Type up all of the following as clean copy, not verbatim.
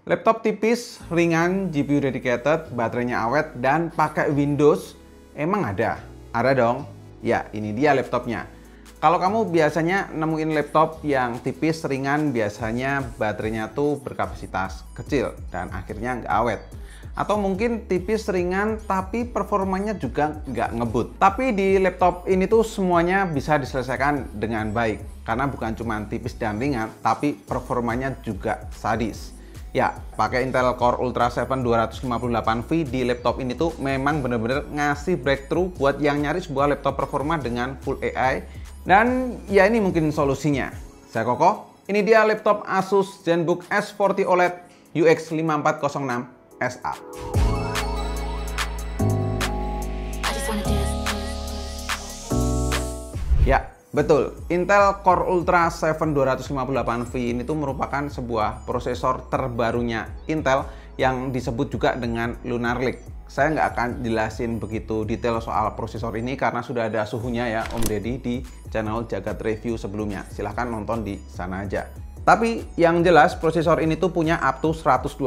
Laptop tipis, ringan, GPU dedicated, baterainya awet, dan pakai Windows, emang ada? Ada dong. Ya, ini dia laptopnya. Kalau kamu biasanya nemuin laptop yang tipis, ringan, biasanya baterainya tuh berkapasitas kecil dan akhirnya nggak awet. Atau mungkin tipis, ringan, tapi performanya juga nggak ngebut. Tapi di laptop ini tuh semuanya bisa diselesaikan dengan baik. Karena bukan cuma tipis dan ringan, tapi performanya juga sadis. Ya, pakai Intel Core Ultra 7 258V di laptop ini tuh memang bener-bener ngasih breakthrough buat yang nyari sebuah laptop performa dengan full AI. Dan ya ini mungkin solusinya. Saya Koko, ini dia laptop Asus ZenBook S40 OLED UX 5406 SA. Ya, betul, Intel Core Ultra 7 258V ini tuh merupakan sebuah prosesor terbarunya Intel yang disebut juga dengan Lunar Lake. Saya nggak akan jelasin begitu detail soal prosesor ini karena sudah ada suhunya ya Om Deddy di channel Jagat Review sebelumnya. Silahkan nonton di sana aja. Tapi yang jelas prosesor ini tuh punya up to 120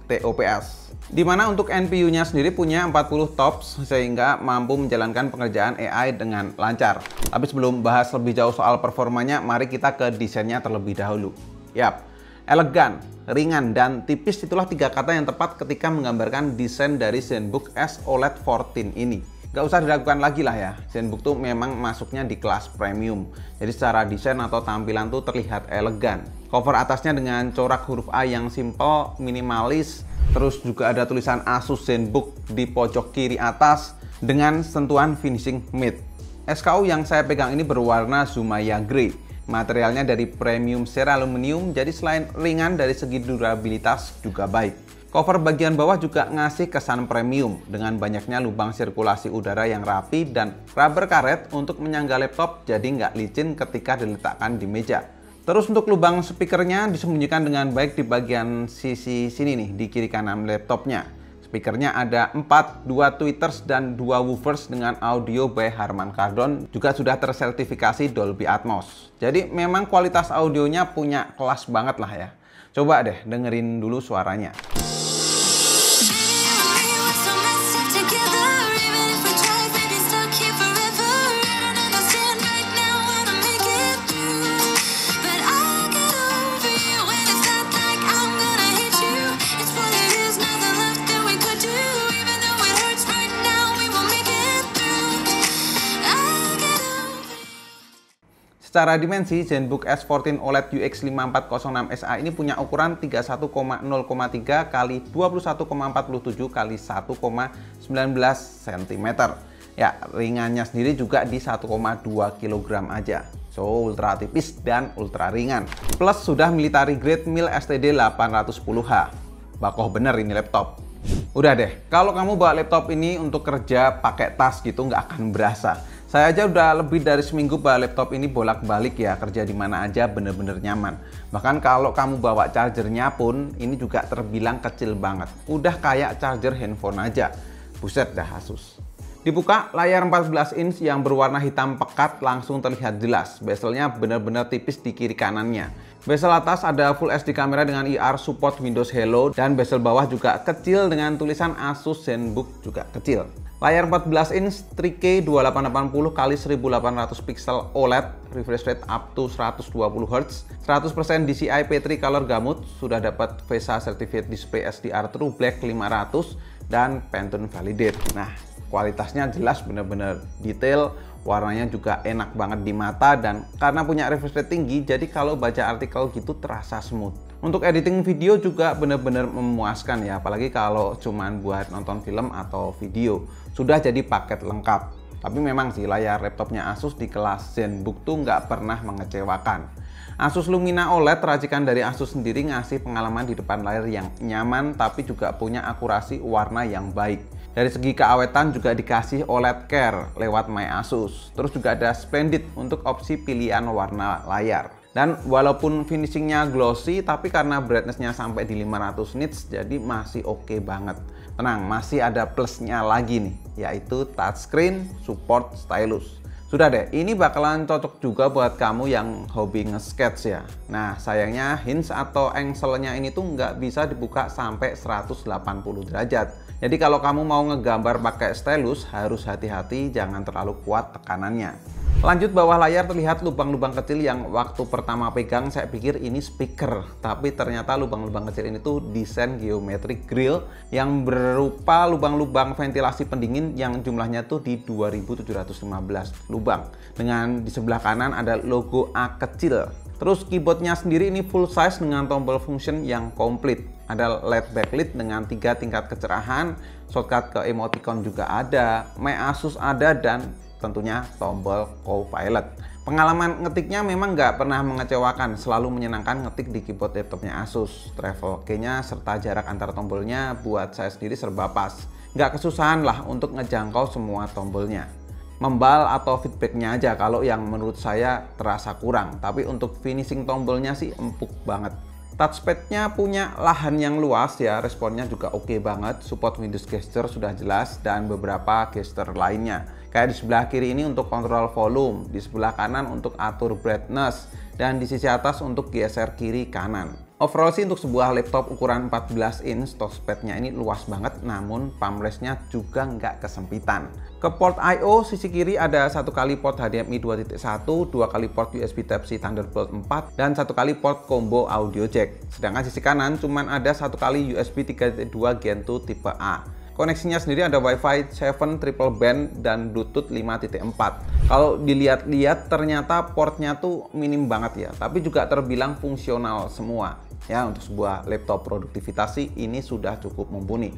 TOPS. Dimana untuk NPU-nya sendiri punya 40 TOPS sehingga mampu menjalankan pengerjaan AI dengan lancar. Tapi sebelum bahas lebih jauh soal performanya, mari kita ke desainnya terlebih dahulu. Yap, elegan, ringan, dan tipis itulah tiga kata yang tepat ketika menggambarkan desain dari ZenBook S OLED 14 ini. Gak usah diragukan lagi lah ya, ZenBook tuh memang masuknya di kelas premium. Jadi secara desain atau tampilan tuh terlihat elegan. Cover atasnya dengan corak huruf A yang simple, minimalis. Terus juga ada tulisan Asus ZenBook di pojok kiri atas dengan sentuhan finishing matte. SKU yang saya pegang ini berwarna Zumaya Grey. Materialnya dari premium seraluminium, jadi selain ringan dari segi durabilitas juga baik. Cover bagian bawah juga ngasih kesan premium dengan banyaknya lubang sirkulasi udara yang rapi dan rubber karet untuk menyangga laptop jadi nggak licin ketika diletakkan di meja. Terus untuk lubang speakernya disembunyikan dengan baik di bagian sisi sini nih, di kiri kanan laptopnya. Speakernya ada 4, 2 tweeters dan 2 woofers dengan audio by Harman Kardon, juga sudah tersertifikasi Dolby Atmos. Jadi memang kualitas audionya punya kelas banget lah ya. Coba deh dengerin dulu suaranya. Secara dimensi, ZenBook S14 OLED UX 5406 SA ini punya ukuran 31,0,3 x 21,47 x 1,19 cm. Ya, ringannya sendiri juga di 1,2 kg aja. So, ultra tipis dan ultra ringan. Plus sudah military grade mil STD 810H. Bakoh bener ini laptop. Udah deh, kalau kamu bawa laptop ini untuk kerja pakai tas gitu nggak akan berasa. Saya aja udah lebih dari seminggu bawa laptop ini bolak-balik ya, kerja di mana aja bener-bener nyaman. Bahkan kalau kamu bawa chargernya pun ini juga terbilang kecil banget. Udah kayak charger handphone aja. Buset dah Asus. Dibuka, layar 14 inch yang berwarna hitam pekat langsung terlihat jelas. Bezelnya bener-bener tipis di kiri kanannya. Bezel atas ada Full HD kamera dengan IR support Windows Hello dan bezel bawah juga kecil dengan tulisan Asus ZenBook juga kecil. Layar 14 inch 3K 2880 x 1800 pixel OLED, refresh rate up to 120 Hz, 100% DCI P3 Color Gamut, sudah dapat VESA Certificate Display SDR True Black 500 dan Pantone Validate. Nah, kualitasnya jelas bener-bener detail, warnanya juga enak banget di mata dan karena punya refresh rate tinggi, jadi kalau baca artikel gitu terasa smooth. Untuk editing video juga bener-bener memuaskan ya, apalagi kalau cuman buat nonton film atau video. Sudah jadi paket lengkap. Tapi memang sih layar laptopnya Asus di kelas ZenBook tuh nggak pernah mengecewakan. Asus Lumina OLED racikan dari Asus sendiri ngasih pengalaman di depan layar yang nyaman tapi juga punya akurasi warna yang baik. Dari segi keawetan juga dikasih OLED Care lewat My Asus. Terus juga ada Splendid untuk opsi pilihan warna layar. Dan walaupun finishingnya glossy, tapi karena brightness-nya sampai di 500 nits, jadi masih oke banget. Tenang, masih ada plusnya lagi nih, yaitu touchscreen support stylus. Sudah deh, ini bakalan cocok juga buat kamu yang hobi nge-sketch ya. Nah, sayangnya hinge atau engselnya ini tuh nggak bisa dibuka sampai 180 derajat. Jadi kalau kamu mau ngegambar pakai stylus, harus hati-hati, jangan terlalu kuat tekanannya. Lanjut, bawah layar terlihat lubang-lubang kecil yang waktu pertama pegang saya pikir ini speaker. Tapi ternyata lubang-lubang kecil ini tuh desain geometrik grill yang berupa lubang-lubang ventilasi pendingin yang jumlahnya tuh di 2715 lubang. Dengan di sebelah kanan ada logo A kecil. Terus keyboardnya sendiri ini full size dengan tombol function yang komplit. Ada LED backlit dengan 3 tingkat kecerahan, shortcut ke emoticon juga ada, My Asus ada, dan tentunya tombol Copilot. Pengalaman ngetiknya memang nggak pernah mengecewakan, selalu menyenangkan ngetik di keyboard laptopnya Asus. Travel key-nya serta jarak antar tombolnya buat saya sendiri serba pas. Nggak kesusahan lah untuk ngejangkau semua tombolnya. Membal atau feedbacknya aja kalau yang menurut saya terasa kurang, tapi untuk finishing tombolnya sih empuk banget. Touchpad-nya punya lahan yang luas ya, responnya juga oke banget, support Windows gesture sudah jelas, dan beberapa gesture lainnya. Kayak di sebelah kiri ini untuk kontrol volume, di sebelah kanan untuk atur brightness, dan di sisi atas untuk geser kiri kanan. Overall sih untuk sebuah laptop ukuran 14 inch, touchpad-nya ini luas banget, namun pump-rest-nya juga nggak kesempitan. Ke port I/O sisi kiri ada 1 kali port HDMI 2.1, 2 kali port USB Type-C Thunderbolt 4, dan 1 kali port combo audio jack. Sedangkan sisi kanan cuman ada 1 kali USB 3.2 Gen 2 tipe A. Koneksinya sendiri ada Wi-Fi 7 triple band dan Bluetooth 5.4. Kalau dilihat-lihat ternyata portnya tuh minim banget ya, tapi juga terbilang fungsional semua. Ya, untuk sebuah laptop produktivitas sih ini sudah cukup mumpuni.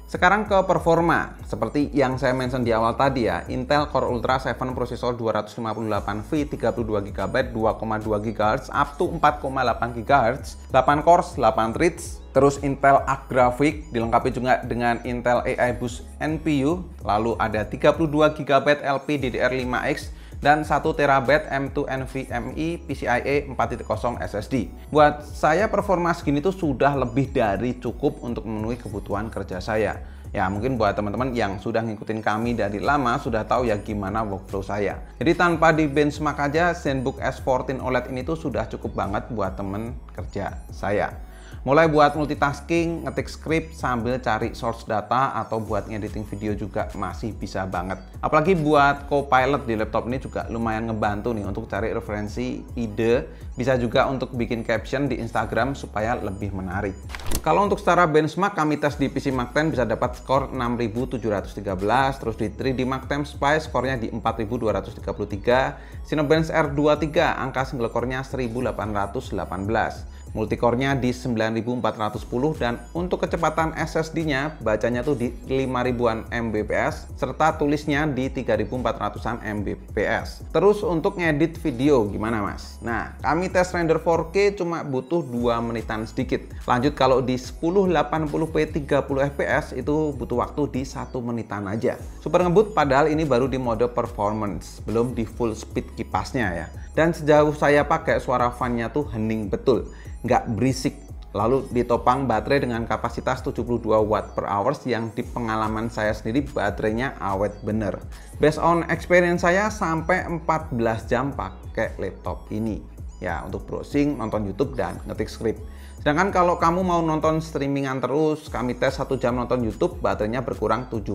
Sekarang ke performa, seperti yang saya mention di awal tadi ya, Intel Core Ultra 7 prosesor 258V, 32GB, 2,2 GHz, up to 4,8 GHz, 8 cores, 8 threads, terus Intel Arc Graphics, dilengkapi juga dengan Intel AI Boost NPU, lalu ada 32GB LPDDR5X, dan 1TB M2 NVMe PCIe 4.0 SSD. Buat saya performa segini tuh sudah lebih dari cukup untuk memenuhi kebutuhan kerja saya. Ya mungkin buat teman-teman yang sudah ngikutin kami dari lama sudah tahu ya gimana workflow saya. Jadi tanpa di benchmark aja, ZenBook S14 OLED ini tuh sudah cukup banget buat temen kerja saya. Mulai buat multitasking, ngetik script sambil cari source data, atau buat ngediting video juga masih bisa banget. Apalagi buat Copilot di laptop ini juga lumayan ngebantu nih untuk cari referensi, ide, bisa juga untuk bikin caption di Instagram supaya lebih menarik. Kalau untuk secara benchmark kami tes di PC Mark 10 bisa dapat skor 6713, terus di 3D Mark 10 Spy skornya di 4233, Cinebench R23 angka single core-nya 1818. Multicore-nya di 9410, dan untuk kecepatan SSD-nya bacanya tuh di 5000-an Mbps serta tulisnya di 3400-an Mbps. Terus untuk ngedit video gimana Mas? Nah, kami tes render 4K cuma butuh 2 menitan sedikit. Lanjut kalau di 1080p 30 fps itu butuh waktu di 1 menitan aja. Super ngebut padahal ini baru di mode performance, belum di full speed kipasnya ya. Dan sejauh saya pakai suara fan-nya tuh hening betul, nggak berisik. Lalu ditopang baterai dengan kapasitas 72 watt per hours yang di pengalaman saya sendiri baterainya awet bener. Based on experience saya sampai 14 jam pakai laptop ini. Ya untuk browsing, nonton YouTube, dan ngetik script. Sedangkan kalau kamu mau nonton streamingan terus, kami tes 1 jam nonton YouTube, baterainya berkurang 7%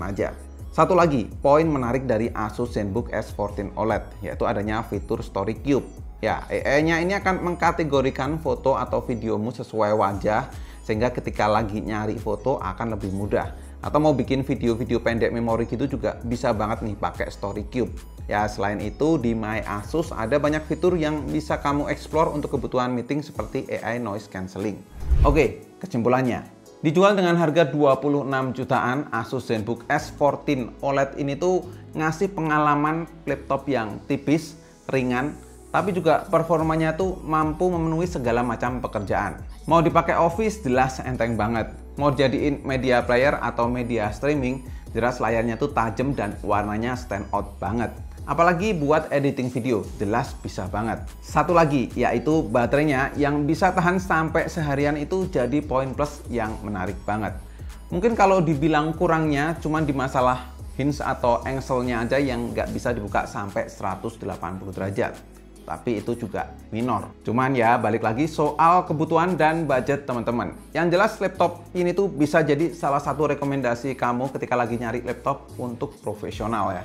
aja. Satu lagi, poin menarik dari Asus ZenBook S14 OLED, yaitu adanya fitur Story Cube. Ya, AI-nya ini akan mengkategorikan foto atau videomu sesuai wajah, sehingga ketika lagi nyari foto akan lebih mudah. Atau mau bikin video-video pendek memori gitu juga bisa banget nih pakai Story Cube. Ya, selain itu di My Asus ada banyak fitur yang bisa kamu explore untuk kebutuhan meeting seperti AI Noise Cancelling. Oke, kesimpulannya. Dijual dengan harga 26 jutaan, Asus ZenBook S14 OLED ini tuh ngasih pengalaman laptop yang tipis, ringan, tapi juga performanya tuh mampu memenuhi segala macam pekerjaan. Mau dipakai office jelas enteng banget. Mau jadiin media player atau media streaming, jelas layarnya tuh tajam dan warnanya stand out banget. Apalagi buat editing video, jelas bisa banget. Satu lagi, yaitu baterainya yang bisa tahan sampai seharian itu jadi poin plus yang menarik banget. Mungkin kalau dibilang kurangnya cuman di masalah hinge atau engselnya aja yang nggak bisa dibuka sampai 180 derajat. Tapi itu juga minor. Cuman ya balik lagi soal kebutuhan dan budget teman-teman. Yang jelas laptop ini tuh bisa jadi salah satu rekomendasi kamu ketika lagi nyari laptop untuk profesional ya.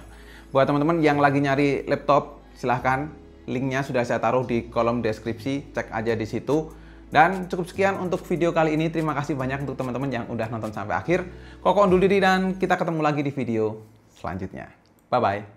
Buat teman-teman yang lagi nyari laptop, silahkan linknya sudah saya taruh di kolom deskripsi, cek aja di situ. Dan cukup sekian untuk video kali ini. Terima kasih banyak untuk teman-teman yang udah nonton sampai akhir. Koko undur diri dan kita ketemu lagi di video selanjutnya. Bye-bye.